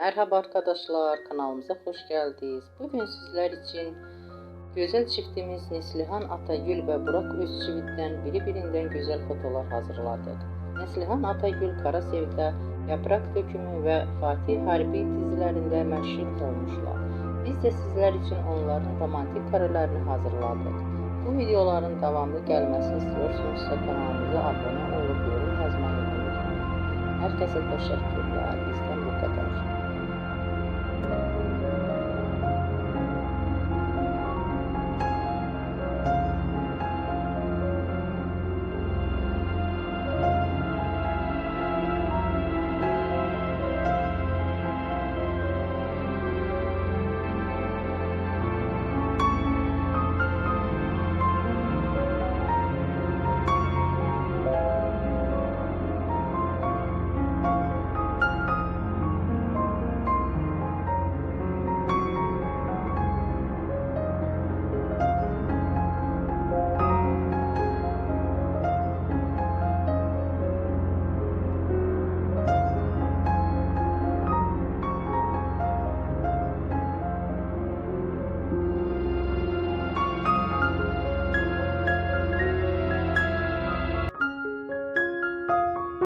Merhaba arkadaşlar, kanalımıza hoş geldiniz. Bugün sizler için güzel çiftimiz Neslihan Atagül ve Burak Özçivit'ten birbirinden güzel fotolar hazırladık. Neslihan Atagül Kara Sevda, Yaprak Dökümü ve Fatih Harbi dizilerinde meşhur olmuşlar. Biz de sizler için onların romantik karelerini hazırladık. Bu videoların devamlı gelmesini istiyorsanız kanalımıza abone olup yorum yazmayı unutmayın. Herkese teşekkürler.